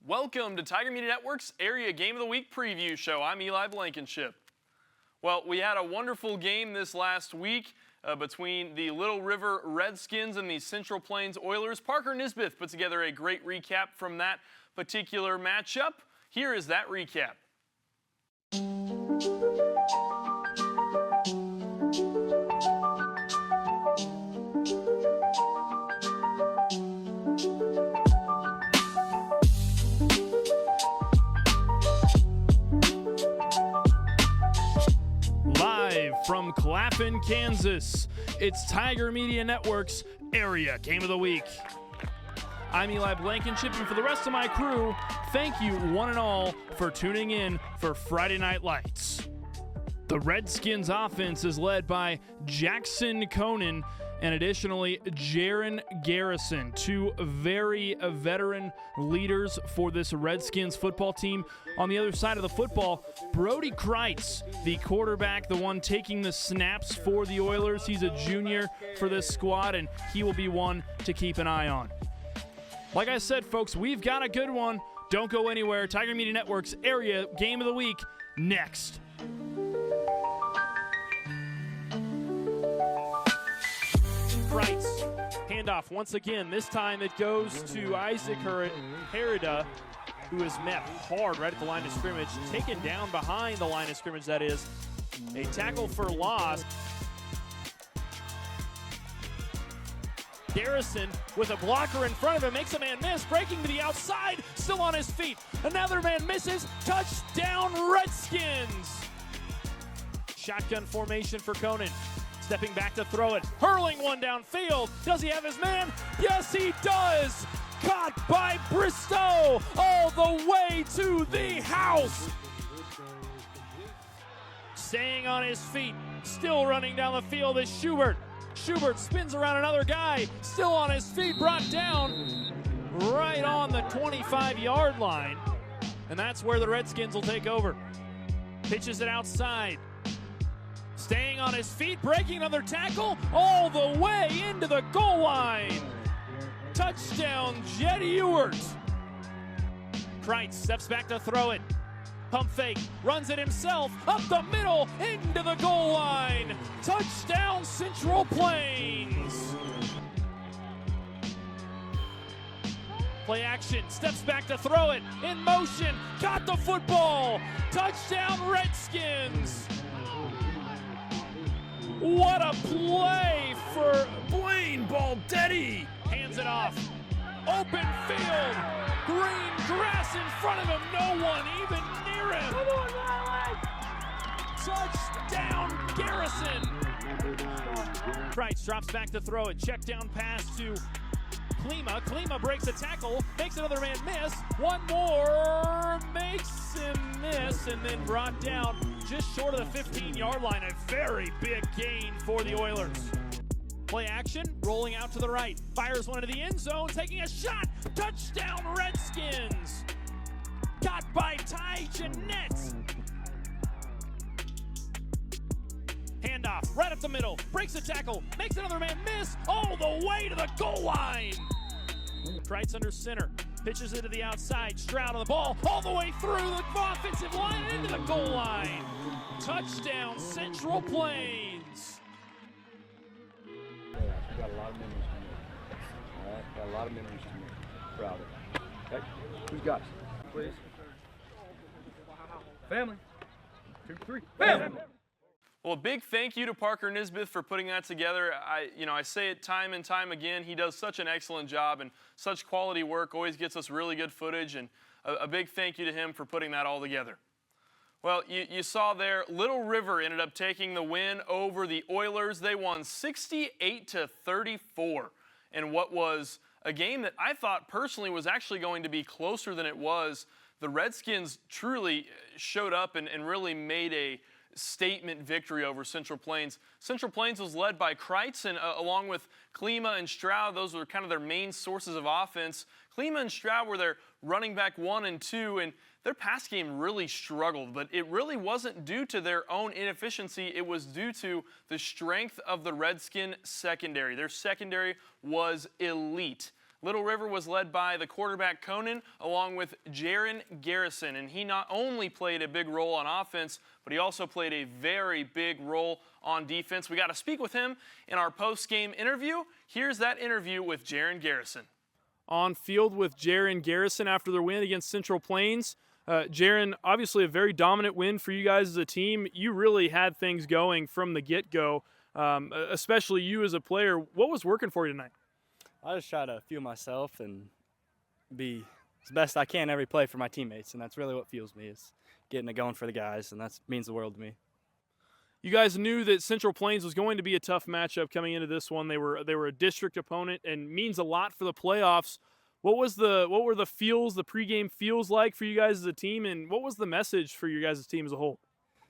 Welcome to Tiger Media Network's Area Game of the Week preview show. I'm Eli Blankinship. Well, we had a wonderful game this last week between the Little River Redskins and the Central Plains Oilers. Parker Nisbeth put together a great recap from that particular matchup. Here is that recap. From Claflin, Kansas, it's Tiger Media Network's Area Game of the Week. I'm Eli Blankinship, and for the rest of my crew, thank you one and all for tuning in for Friday Night Lights. The Redskins offense is led by Jackson Conan and additionally Jaron Garrison, two very veteran leaders for this Redskins football team. On the other side of the football, Brody Kreitz, the quarterback, the one taking the snaps for the Oilers. He's a junior for this squad, and he will be one to keep an eye on. Like I said, folks, we've got a good one. Don't go anywhere. Tiger Media Network's Area Game of the Week next. Kreitz, handoff once again. This time it goes to Isaac Herida, who is met hard right at the line of scrimmage, taken down behind the line of scrimmage, that is. A tackle for loss. Garrison with a blocker in front of him, makes a man miss, breaking to the outside, still on his feet. Another man misses, touchdown Redskins! Shotgun formation for Conan. Stepping back to throw it, hurling one downfield. Does he have his man? Yes, he does! Caught by Bristow all the way to the house. Staying on his feet, still running down the field is Schubert. Schubert spins around another guy, still on his feet, brought down right on the 25-yard line. And that's where the Redskins will take over. Pitches it outside. Staying on his feet, breaking another tackle all the way into the goal line. Touchdown, Jed Ewert. Kreitz steps back to throw it. Pump fake, runs it himself, up the middle, into the goal line. Touchdown, Central Plains. Play action, steps back to throw it, in motion, got the football. Touchdown, Redskins. What a play for Blaine Baldetti. Hands it off. Open field. Green grass in front of him. No one even near him. Touchdown, Garrison. Kreitz drops back to throw it. Check down pass to Klima. Klima breaks a tackle, makes another man miss. One more, makes him miss, and then brought down just short of the 15-yard line. A very big gain for the Oilers. Play action, rolling out to the right. Fires one into the end zone, taking a shot. Touchdown, Redskins. Got by Ty Jeanette. Handoff, right up the middle. Breaks a tackle, makes another man miss. All the way to the goal line. Kreitz under center. Pitches it to the outside. Stroud on the ball. All the way through the offensive line and into the goal line. Touchdown, Central Plains. We got a lot of memories to make. All right? Got a lot of memories to make. Proud of it. Okay? Who's got us? Please. Family. 2, 3. Family! Well, a big thank you to Parker Nisbeth for putting that together. I say it time and time again. He does such an excellent job and such quality work. Always gets us really good footage, and a big thank you to him for putting that all together. Well, you saw there, Little River ended up taking the win over the Oilers. They won 68-34 in what was a game that I thought personally was actually going to be closer than it was. The Redskins truly showed up and really made a statement victory over Central Plains. Central Plains was led by Kreitz, and along with Klima and Stroud, those were kind of their main sources of offense. Klima and Stroud were their running back 1 and 2, and their pass game really struggled, but it really wasn't due to their own inefficiency. It was due to the strength of the Redskin secondary. Their secondary was elite. Little River was led by the quarterback Conan along with Jaron Garrison, and he not only played a big role on offense, but he also played a very big role on defense. We got to speak with him in our post-game interview. Here's that interview with Jaron Garrison. On field with Jaron Garrison after their win against Central Plains. Jaron, obviously a very dominant win for you guys as a team. You really had things going from the get-go, especially you as a player. What was working for you tonight? I just try to fuel myself and be as best I can every play for my teammates, and that's really what fuels me, is getting it going for the guys, and that means the world to me. You guys knew that Central Plains was going to be a tough matchup coming into this one. They were a district opponent and means a lot for the playoffs. What were the feels, the pregame feels like for you guys as a team, and what was the message for you guys' team as a whole?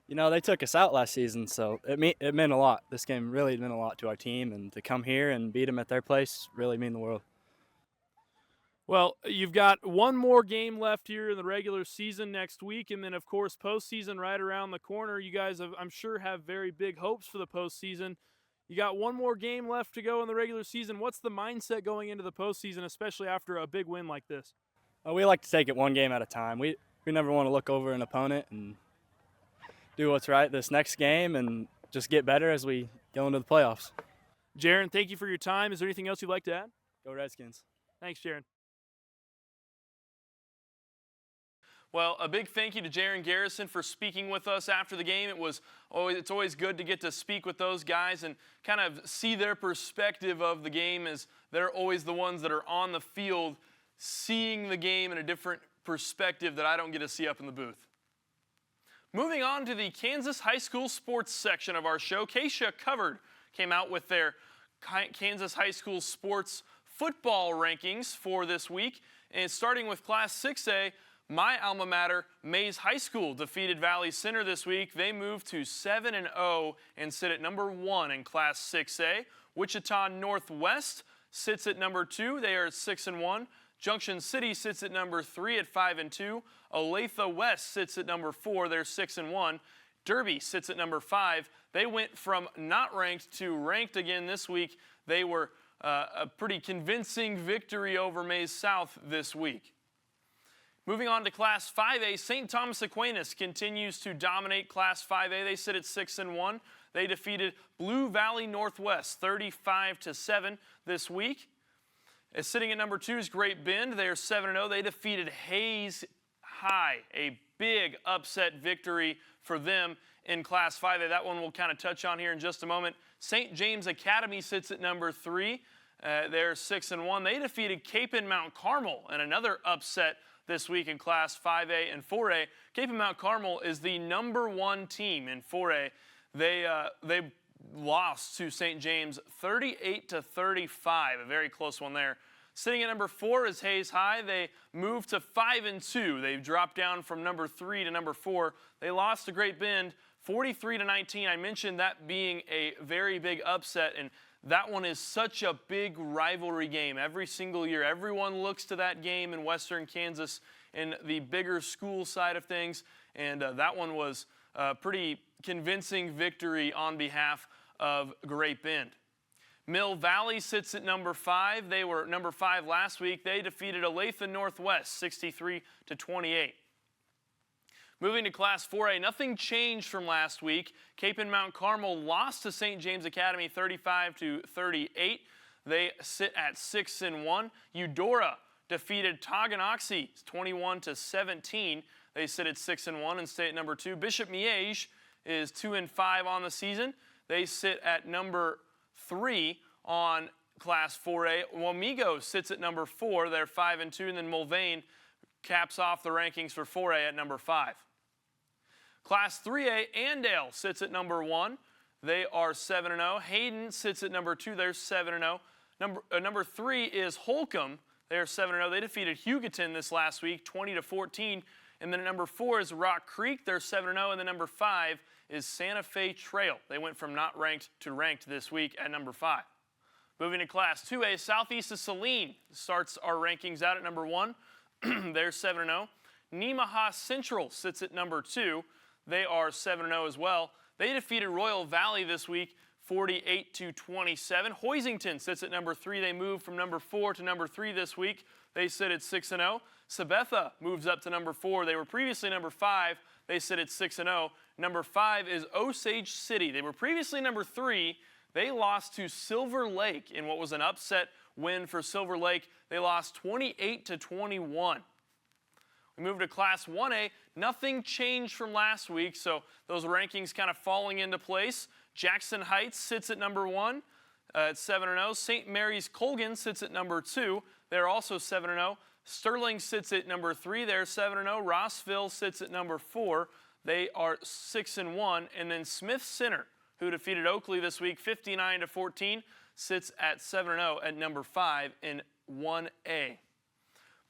You know, they took us out last season, so it meant a lot. This game really meant a lot to our team, and to come here and beat them at their place really mean the world. Well, you've got one more game left here in the regular season next week, and then, of course, postseason right around the corner. You guys, I'm sure, have very big hopes for the postseason. You got one more game left to go in the regular season. What's the mindset going into the postseason, especially after a big win like this? We like to take it one game at a time. We never want to look over an opponent and do what's right this next game and just get better as we go into the playoffs. Jaron, thank you for your time. Is there anything else you'd like to add? Go Redskins. Thanks, Jaron. Well, a big thank you to Jaron Garrison for speaking with us after the game. It's always good to get to speak with those guys and kind of see their perspective of the game, as they're always the ones that are on the field seeing the game in a different perspective that I don't get to see up in the booth. Moving on to the Kansas High School sports section of our show, Keisha Covered came out with their Kansas High School sports football rankings for this week. And starting with Class 6A, my alma mater, Mays High School, defeated Valley Center this week. They moved to 7-0 and sit at number 1 in Class 6A. Wichita Northwest sits at number 2. They are at 6-1. Junction City sits at number 3 at 5-2. Olathe West sits at number 4. They're 6-1. Derby sits at number 5. They went from not ranked to ranked again this week. They were a pretty convincing victory over Mays South this week. Moving on to Class 5A, St. Thomas Aquinas continues to dominate Class 5A. They sit at 6-1. They defeated Blue Valley Northwest 35-7 this week. Sitting at number 2 is Great Bend. They are 7-0. They defeated Hayes High, a big upset victory for them in Class 5A. That one we'll kind of touch on here in just a moment. St. James Academy sits at number 3. They're 6-1. They defeated Cape and Mount Carmel in another upset this week in Class 5A and 4A. Cape and Mount Carmel is the number 1 team in 4A. They lost to St. James 38-35, a very close one there. Sitting at number 4 is Hayes High. They moved to 5-2. They've dropped down from number 3 to number 4. They lost to Great Bend 43-19. I mentioned that being a very big upset, and that one is such a big rivalry game. Every single year, everyone looks to that game in Western Kansas in the bigger school side of things, and that one was a pretty convincing victory on behalf of Great Bend. Mill Valley sits at number 5. They were number 5 last week. They defeated Olathe Northwest 63-28. Moving to Class 4A, nothing changed from last week. Cape and Mount Carmel lost to St. James Academy 35-38. They sit at 6-1. Eudora defeated Tonganoxie 21-17. They sit at 6-1 and stay at number 2. Bishop Miege is 2-5 on the season. They sit at number 3 on Class 4A. Wamego sits at number 4. They're 5-2, and then Mulvane caps off the rankings for 4A at number 5. Class 3A, Andale sits at number 1. They are 7-0. Hayden sits at number 2. They're 7-0. Number 3 is Holcomb. They are 7-0. They defeated Hugoton this last week, 20-14. And then number 4 is Rock Creek. They're 7-0. And then number 5 is Santa Fe Trail. They went from not ranked to ranked this week at number 5. Moving to Class 2A, Southeast of Saline starts our rankings out at number 1. They're 7-0. Nemaha Central sits at number 2. They are 7-0 as well. They defeated Royal Valley this week 48-27. Hoisington sits at number 3. They moved from number 4 to number 3 this week. They sit at 6-0. Sabetha moves up to number 4. They were previously number 5. They sit at 6-0. Number 5 is Osage City. They were previously number 3. They lost to Silver Lake in what was an upset win for Silver Lake. They lost 28-21. We move to Class 1A. Nothing changed from last week, so those rankings kind of falling into place. Jackson Heights sits at number 1 at 7-0. St. Mary's Colgan sits at number 2. They're also 7-0. Sterling sits at number 3. They're 7-0. Rossville sits at number 4. They are 6-1. And then Smith Center, who defeated Oakley this week 59-14, sits at 7-0 at number 5 in 1A.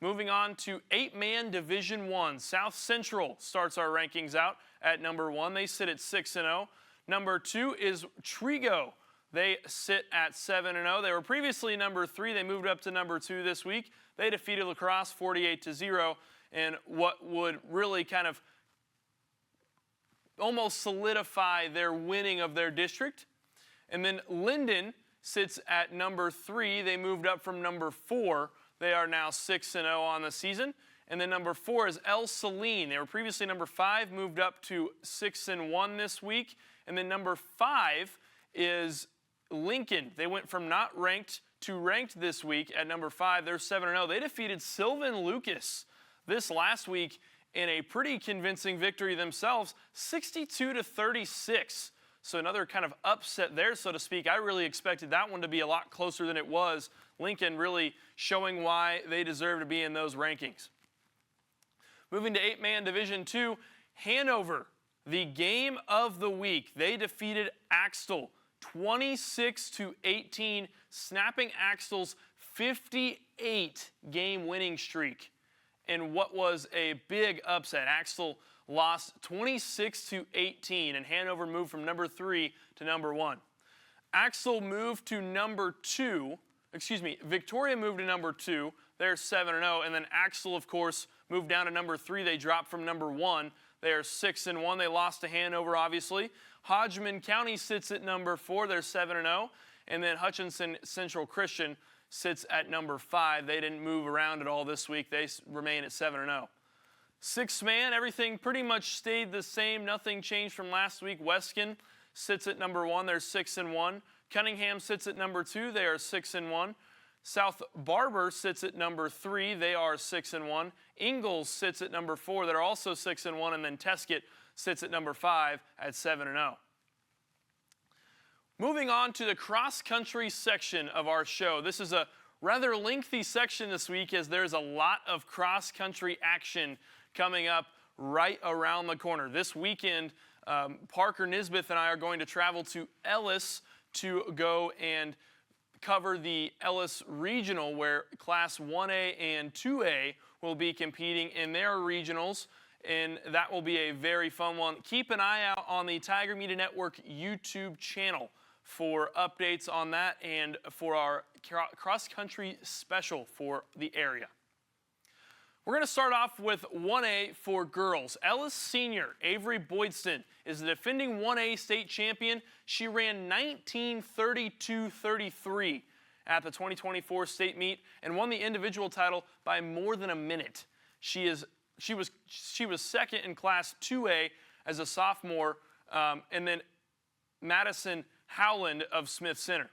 Moving on to 8-man Division I. South Central starts our rankings out at number 1. They sit at 6-0. Number 2 is Trigo. They sit at 7-0. They were previously number 3. They moved up to number 2 this week. They defeated La Crosse 48-0 in what would really kind of almost solidify their winning of their district. And then Linden sits at number 3. They moved up from number 4. They are now 6-0 on the season. And then number 4 is El Saline. They were previously number 5, moved up to 6-1 this week. And then number 5 is Lincoln. They went from not ranked to ranked this week at number 5. They're 7-0. They defeated Sylvan Lucas this last week in a pretty convincing victory themselves, 62-36. So another kind of upset there, so to speak. I really expected that one to be a lot closer than it was. Lincoln really showing why they deserve to be in those rankings. Moving to 8-man Division II, Hanover, the game of the week. They defeated Axtell 26-18, snapping Axtell's 58-game winning streak in what was a big upset. Axtell lost 26-18, and Hanover moved from number 3 to number 1. Axtell moved to number 2. Victoria moved to number 2. They're 7-0, and then Axtell, of course, moved down to number 3. They dropped from number 1. They are 6-1. They lost to Hanover, obviously. Hodgman County sits at number 4. They're 7-0, and then Hutchinson Central Christian sits at number 5. They didn't move around at all this week. They remain at 7-0. 6-man, everything pretty much stayed the same. Nothing changed from last week. Weston sits at number 1. They're 6-1. Cunningham sits at number 2. They are 6-1. South Barber sits at number 3. They are 6-1. Ingalls sits at number 4. They're also 6-1. And then Teskett sits at number 5 at 7-0. Moving on to the cross-country section of our show. This is a rather lengthy section this week as there's a lot of cross-country action coming up right around the corner. This weekend, Parker Nisbeth and I are going to travel to Ellis to go and cover the Ellis Regional, where Class 1A and 2A will be competing in their regionals, and that will be a very fun one. Keep an eye out on the Tiger Media Network YouTube channel for updates on that and for our cross-country special for the area. We're going to start off with 1A for girls. Ellis senior Avery Boydston is the defending 1A state champion. She ran 19:32.33 at the 2024 state meet and won the individual title by more than a minute. She was second in Class 2A as a sophomore, and then Madison Howland of Smith Center.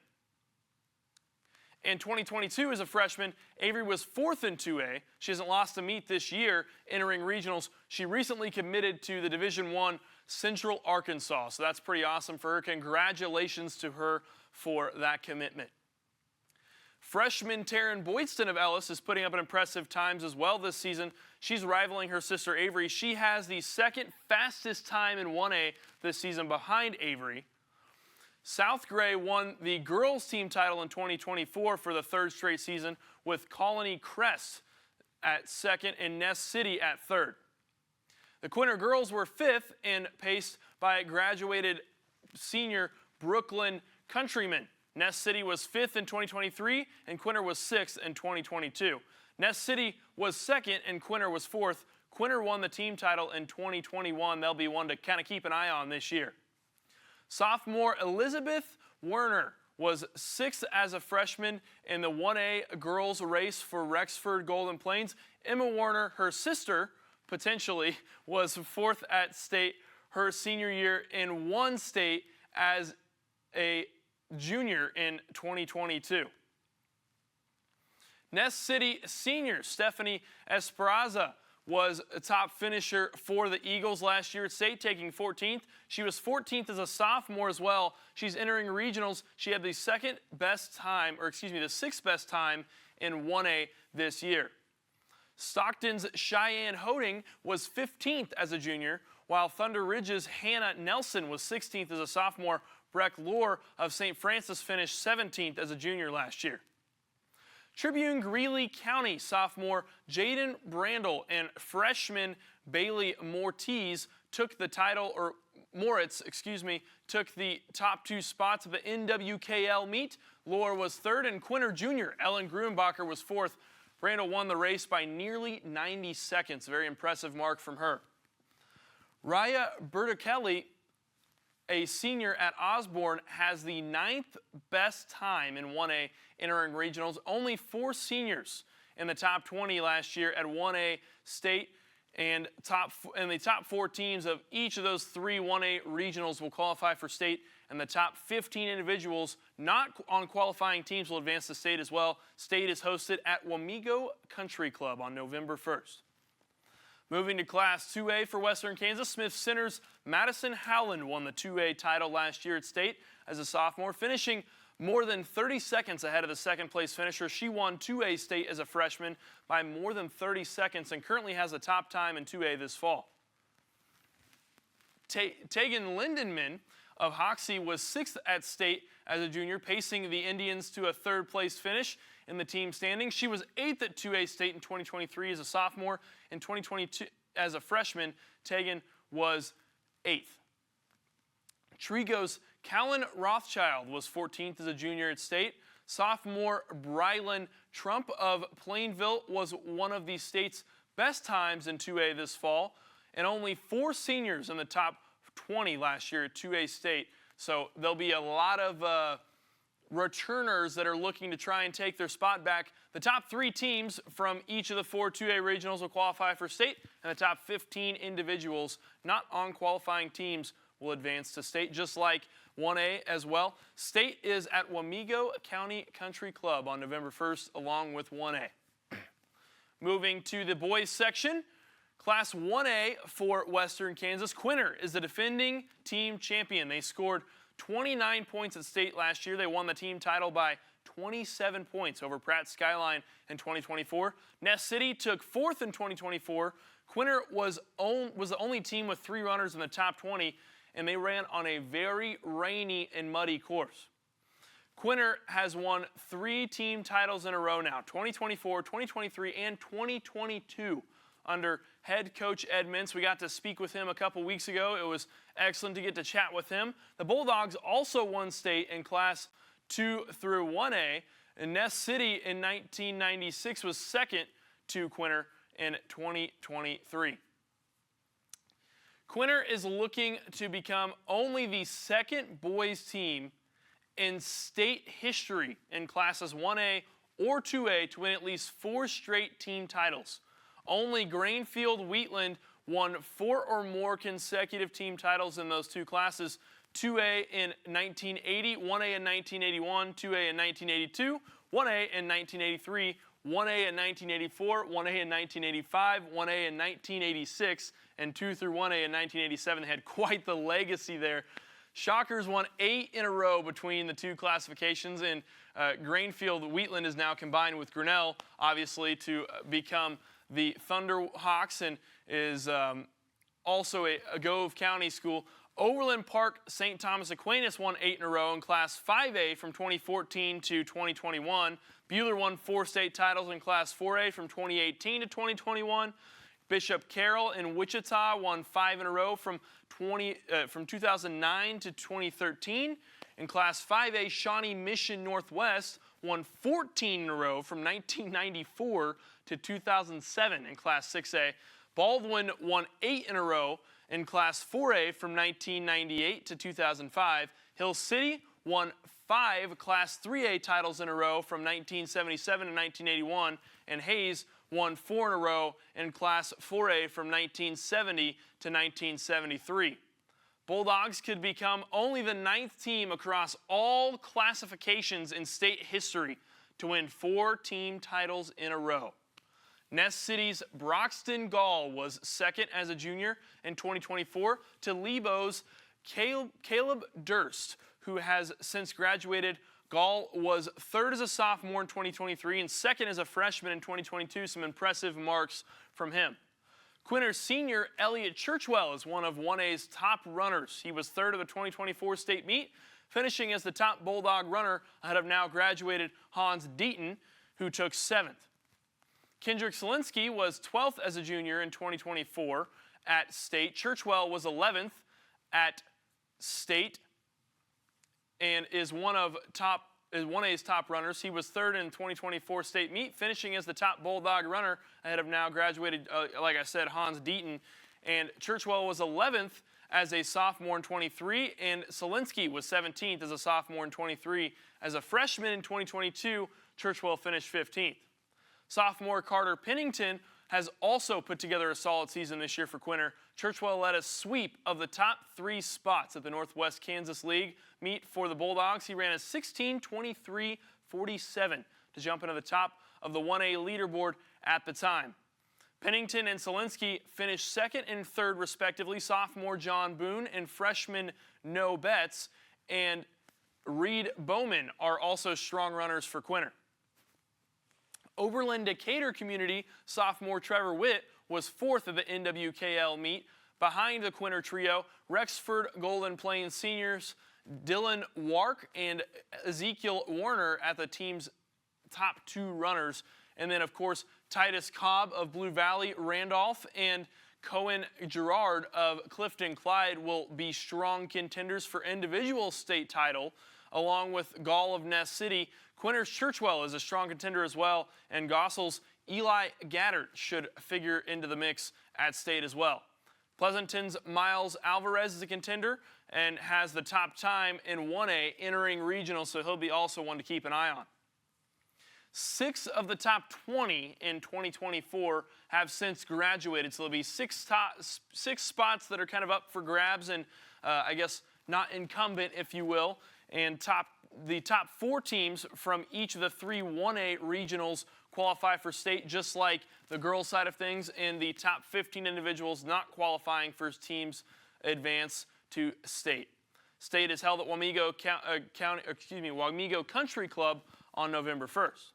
In 2022, as a freshman, Avery was 4th in 2A. She hasn't lost a meet this year entering regionals. She recently committed to the Division I Central Arkansas, so that's pretty awesome for her. Congratulations to her for that commitment. Freshman Taryn Boydston of Ellis is putting up an impressive times as well this season. She's rivaling her sister Avery. She has the second fastest time in 1A this season behind Avery. South Gray won the girls team title in 2024 for the 3rd straight season, with Colony Crest at 2nd and Ness City at 3rd. The Quinter girls were 5th and paced by graduated senior Brooklyn Countryman. Ness City was 5th in 2023 and Quinter was 6th in 2022. Ness City was 2nd and Quinter was 4th. Quinter won the team title in 2021. They'll be one to kind of keep an eye on this year. Sophomore Elizabeth Werner was 6th as a freshman in the 1A girls race for Rexford Golden Plains. Emma Werner, her sister, potentially, was 4th at state her senior year in one state as a junior in 2022. Ness City senior Stephanie Esperanza was a top finisher for the Eagles last year at state, taking 14th. She was 14th as a sophomore as well. She's entering regionals. She had the the 6th best time in 1A this year. Stockton's Cheyenne Hoding was 15th as a junior, while Thunder Ridge's Hannah Nelson was 16th as a sophomore. Breck Lohr of St. Francis finished 17th as a junior last year. Tribune Greeley County sophomore Jaden Brandel and freshman Bailey Moritz took the top 2 spots of the NWKL meet. Lohr was 3rd, and Quinter junior Ellen Gruenbacher was 4th. Brandel won the race by nearly 90 seconds. Very impressive mark from her. Raya Berticelli, a senior at Osborne, has the 9th best time in 1A entering regionals. Only 4 seniors in the top 20 last year at 1A state, and the top 4 teams of each of those 3 1A regionals will qualify for state, and the top 15 individuals not on qualifying teams will advance to state as well. State is hosted at Wamego Country Club on November 1st. Moving to Class 2A for Western Kansas, Smith Center's Madison Howland won the 2A title last year at state as a sophomore, finishing more than 30 seconds ahead of the 2nd place finisher. She won 2A state as a freshman by more than 30 seconds and currently has the top time in 2A this fall. Tegan Lindenman of Hoxie was 6th at state as a junior, pacing the Indians to a 3rd place finish in the team standings. She was 8th at 2A state in 2023 as a sophomore. In 2022 as a freshman, Tegan was 8th. Trigo's Callan Rothschild was 14th as a junior at state. Sophomore Brylan Trump of Plainville was one of the state's best times in 2A this fall, and only 4 seniors in the top 20 last year at 2A state. So there'll be a lot of returners that are looking to try and take their spot back. The top 3 teams from each of the 4 2A regionals will qualify for state, and the top 15 individuals not on qualifying teams will advance to state, just like 1A as well. State is at Wamego County Country Club on November 1st, along with 1A. Moving to the boys section, Class 1A for Western Kansas. Quinter is the defending team champion. They scored 29 points at state last year. They won the team title by 27 points over Pratt Skyline in 2024. Ness City took 4th in 2024. Quinter was the only team with 3 runners in the top 20, and they ran on a very rainy and muddy course. Quinter has won 3 team titles in a row now, 2024, 2023, and 2022 under head coach Ed Mintz. We got to speak with him a couple weeks ago. It was excellent to get to chat with him. The Bulldogs also won state in Class 2 through 1A, and Ness City in 1996 was 2nd to Quinter in 2023. Quinter is looking to become only the 2nd boys team in state history in Classes 1A or 2A to win at least 4 straight team titles. Only Grainfield Wheatland won 4 or more consecutive team titles in those 2 classes. 2A in 1980, 1A in 1981, 2A in 1982, 1A in 1983, 1A in 1984, 1A in 1985, 1A in 1986, and 2 through 1A in 1987. They had quite the legacy there. Shockers won 8 in a row between the 2 classifications, and Grainfield Wheatland is now combined with Grinnell, obviously, to become the Thunderhawks, and is also a Gove County school. Overland Park St. Thomas Aquinas won 8 in a row in Class 5A from 2014 to 2021. Buhler won 4 state titles in Class 4A from 2018 to 2021. Bishop Carroll in Wichita won 5 in a row from 2009 to 2013. In Class 5A, Shawnee Mission Northwest won 14 in a row from 1994 to 2007 in Class 6A. Baldwin won 8 in a row in Class 4A from 1998 to 2005. Hill City won 5 Class 3A titles in a row from 1977 to 1981, and Hayes won 4 in a row in Class 4A from 1970 to 1973. Bulldogs could become only the 9th team across all classifications in state history to win 4 team titles in a row. Ness City's Broxton Gall was second as a junior in 2024 to Lebo's Caleb Durst, who has since graduated. Gall was third as a sophomore in 2023 and second as a freshman in 2022. Some impressive marks from him. Quinter's senior Elliot Churchwell is one of 1A's top runners. He was third of the 2024 state meet, finishing as the top Bulldog runner ahead of now graduated Hans Deaton, who took 7th. Kendrick Solinsky was 12th as a junior in 2024 at state. Churchwell was 11th at state and is one of 1A's top runners. He was third in 2024 state meet, finishing as the top Bulldog runner ahead of now graduated, like I said, Hans Deaton. And Churchwell was 11th as a sophomore in 23, and Solinsky was 17th as a sophomore in 23. As a freshman in 2022, Churchwell finished 15th. Sophomore Carter Pennington has also put together a solid season this year for Quinter. Churchwell led a sweep of the top 3 spots at the Northwest Kansas League meet for the Bulldogs. He ran a 16:23:47 to jump into the top of the 1A leaderboard at the time. Pennington and Solinsky finished second and third respectively. Sophomore John Boone and freshman No Betts and Reed Bowman are also strong runners for Quinter. Oberlin Decatur Community sophomore Trevor Witt was 4th at the NWKL meet. Behind the Quinter trio, Rexford Golden Plains seniors Dylan Wark and Ezekiel Warner at the team's top 2 runners. And then, of course, Titus Cobb of Blue Valley, Randolph, and Cohen Gerard of Clifton Clyde will be strong contenders for individual state title, along with Gall of Ness City. Quinter's Churchwell is a strong contender as well, and Gossel's Eli Gaddard should figure into the mix at state as well. Pleasanton's Miles Alvarez is a contender and has the top time in 1A entering regional, so he'll be also one to keep an eye on. 6 of the top 20 in 2024 have since graduated, so there'll be 6 spots that are kind of up for grabs and I guess not incumbent, if you will, and the top 4 teams from each of the 3 1A regionals qualify for state, just like the girls' side of things, and the top 15 individuals not qualifying for teams advance to state. State is held at Wamego Country Club on November 1st.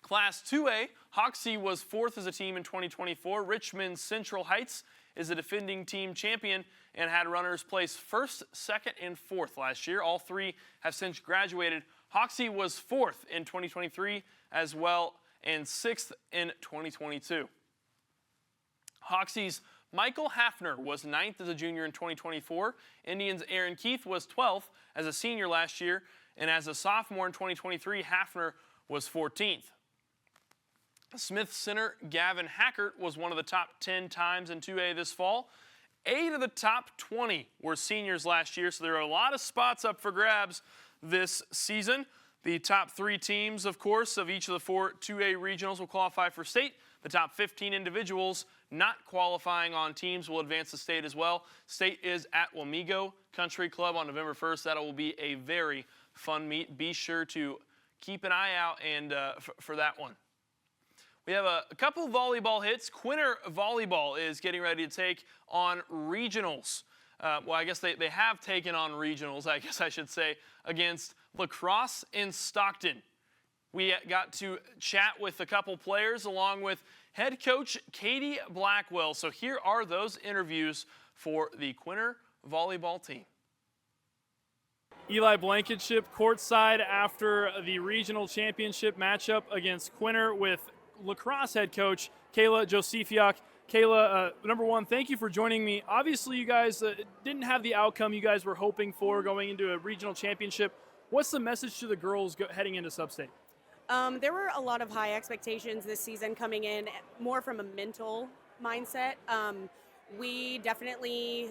Class 2A, Hoxie was 4th as a team in 2024. Richmond Central Heights is the defending team champion and had runners place 1st, 2nd, and 4th last year. All 3 have since graduated. Hoxie was 4th in 2023 as well and 6th in 2022. Hoxie's Michael Hafner was 9th as a junior in 2024. Indians' Aaron Keith was 12th as a senior last year, and as a sophomore in 2023, Hafner was 14th. Smith center Gavin Hackert was one of the top 10 times in 2A this fall. 8 of the top 20 were seniors last year, so there are a lot of spots up for grabs this season. The top 3 teams, of course, of each of the 4 2A regionals will qualify for state. The top 15 individuals not qualifying on teams will advance to state as well. State is at Wamego Country Club on November 1st. That will be a very fun meet. Be sure to keep an eye out and for that one. We have a couple volleyball hits. Quinter Volleyball is getting ready to take on regionals. Well, I guess they have taken on regionals, I guess I should say, against La Crosse and Stockton. We got to chat with a couple players along with head coach Katie Blackwill. So here are those interviews for the Quinter Volleyball team. Eli Blankinship courtside after the regional championship matchup against Quinter with La Crosse head coach Kayla Josefiak. Kayla, number one, thank you for joining me. Obviously, you guys didn't have the outcome you guys were hoping for going into a regional championship. What's the message to the girls heading into Substate? There were a lot of high expectations this season coming in, more from a mental mindset. We definitely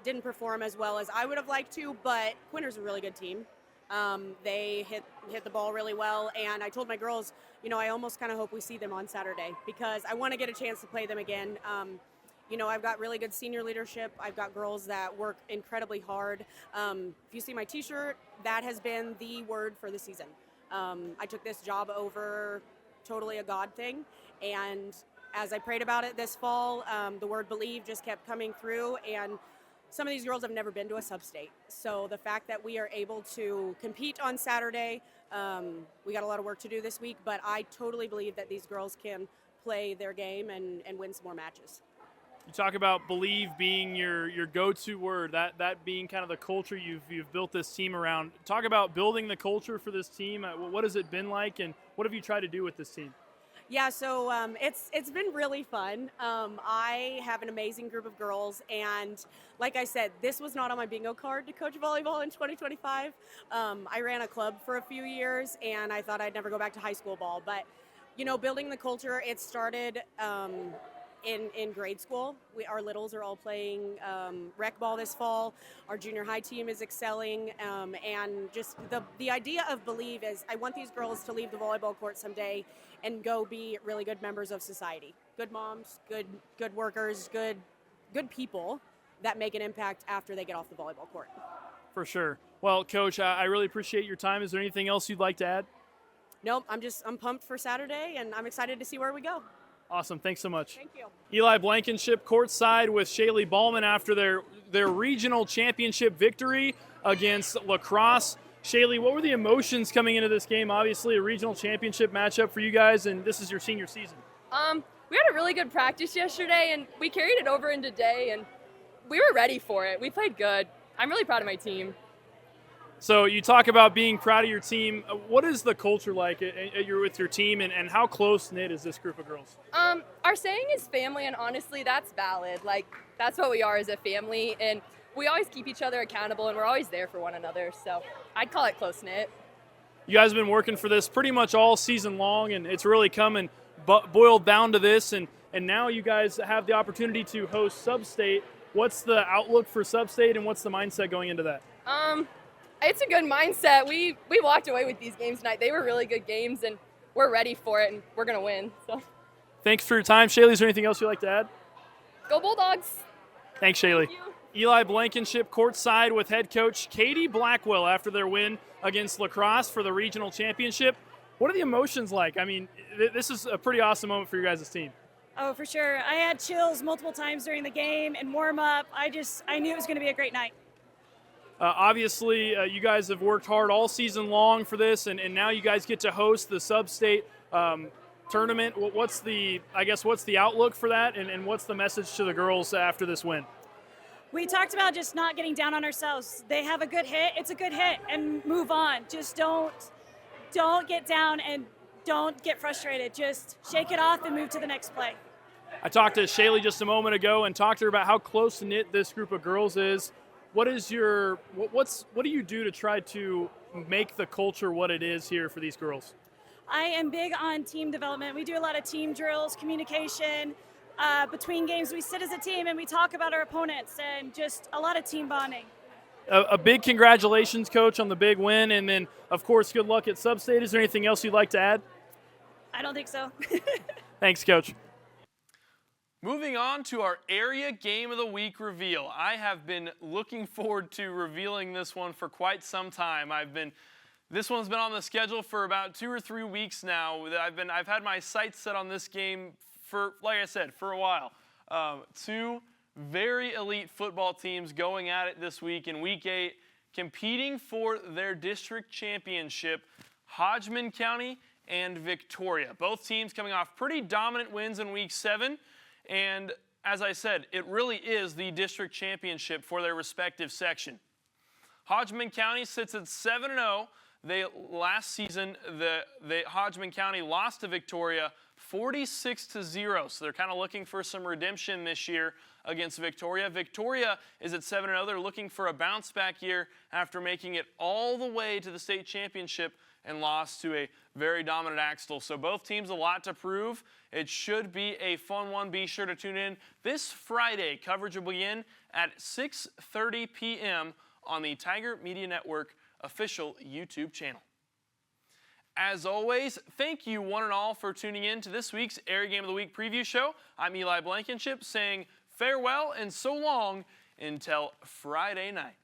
didn't perform as well as I would have liked to, but Quinter's a really good team. They hit the ball really well, and I told my girls, I almost kind of hope we see them on Saturday because I want to get a chance to play them again. I've got really good senior leadership. I've got girls that work incredibly hard. If you see my T-shirt, that has been the word for the season. I took this job over totally a God thing, and as I prayed about it this fall, the word believe just kept coming through, and some of these girls have never been to a sub-state. So the fact that we are able to compete on Saturday, we got a lot of work to do this week, but I totally believe that these girls can play their game and win some more matches. You talk about believe being your go-to word, that being kind of the culture you've built this team around. Talk about building the culture for this team. What has it been like, and what have you tried to do with this team? Yeah, so it's been really fun. I have an amazing group of girls, and like I said, this was not on my bingo card to coach volleyball in 2025. I ran a club for a few years, and I thought I'd never go back to high school ball. But, building the culture, it started in grade school. Our littles are all playing rec ball this fall. Our junior high team is excelling, and just the idea of believe is I want these girls to leave the volleyball court someday and go be really good members of society, good moms, good workers, good people that make an impact after they get off the volleyball court. For sure. Well, Coach, I really appreciate your time. Is there anything else you'd like to add? Nope, I'm pumped for Saturday, and I'm excited to see where we go. Awesome. Thanks so much. Thank you. Eli Blankinship courtside with Shaylee Baalman after their regional championship victory against Crosse. Shaylee, what were the emotions coming into this game? Obviously a regional championship matchup for you guys, and this is your senior season. We had a really good practice yesterday, and we carried it over into today, and we were ready for it. We played good. I'm really proud of my team. So you talk about being proud of your team. What is the culture like with your team, and how close-knit is this group of girls? Our saying is family, and honestly, that's valid. That's what we are as a family, and we always keep each other accountable, and we're always there for one another. So I'd call it close-knit. You guys have been working for this pretty much all season long, and it's really come and boiled down to this, and now you guys have the opportunity to host Sub-State. What's the outlook for Sub-State, and what's the mindset going into that? It's a good mindset. We walked away with these games tonight. They were really good games, and we're ready for it, and we're going to win. So, thanks for your time. Shaylee, is there anything else you'd like to add? Go Bulldogs. Thanks, Shaylee. Thank you. Eli Blankinship courtside with head coach Katie Blackwill after their win against Crosse for the regional championship. What are the emotions like? I mean, this is a pretty awesome moment for your guys' team. Oh, for sure. I had chills multiple times during the game and warm up. I knew it was going to be a great night. Obviously, you guys have worked hard all season long for this, and now you guys get to host the Sub-State tournament. What's the outlook for that, and what's the message to the girls after this win? We talked about just not getting down on ourselves. They have a good hit. It's a good hit, and move on. Just don't get down and don't get frustrated. Just shake it off and move to the next play. I talked to Shaylee just a moment ago and talked to her about how close-knit this group of girls is. What do you do to try to make the culture what it is here for these girls? I am big on team development. We do a lot of team drills, communication. Between games, we sit as a team and we talk about our opponents, and just a lot of team bonding. A big congratulations, Coach, on the big win, and then, of course, good luck at Sub-State. Is there anything else you'd like to add? I don't think so. Thanks, Coach. Moving on to our Area Game of the Week reveal. I have been looking forward to revealing this one for quite some time. This one's been on the schedule for about 2 or 3 weeks now. I've had my sights set on this game for, like I said, for a while. 2 very elite football teams going at it this week in Week 8, competing for their district championship, Hodgman County and Victoria. Both teams coming off pretty dominant wins in Week 7. And as I said, it really is the district championship for their respective section. Hodgman County sits at 7-0. Last season, Hodgman County lost to Victoria 46-0. So they're kind of looking for some redemption this year against Victoria. Victoria is at 7-0. They're looking for a bounce back year after making it all the way to the state championship and lost to a very dominant Axtell. So both teams a lot to prove. It should be a fun one. Be sure to tune in this Friday. Coverage will begin at 6:30 p.m. on the Tiger Media Network official YouTube channel. As always, thank you one and all for tuning in to this week's Area Game of the Week preview show. I'm Eli Blankinship saying farewell and so long until Friday night.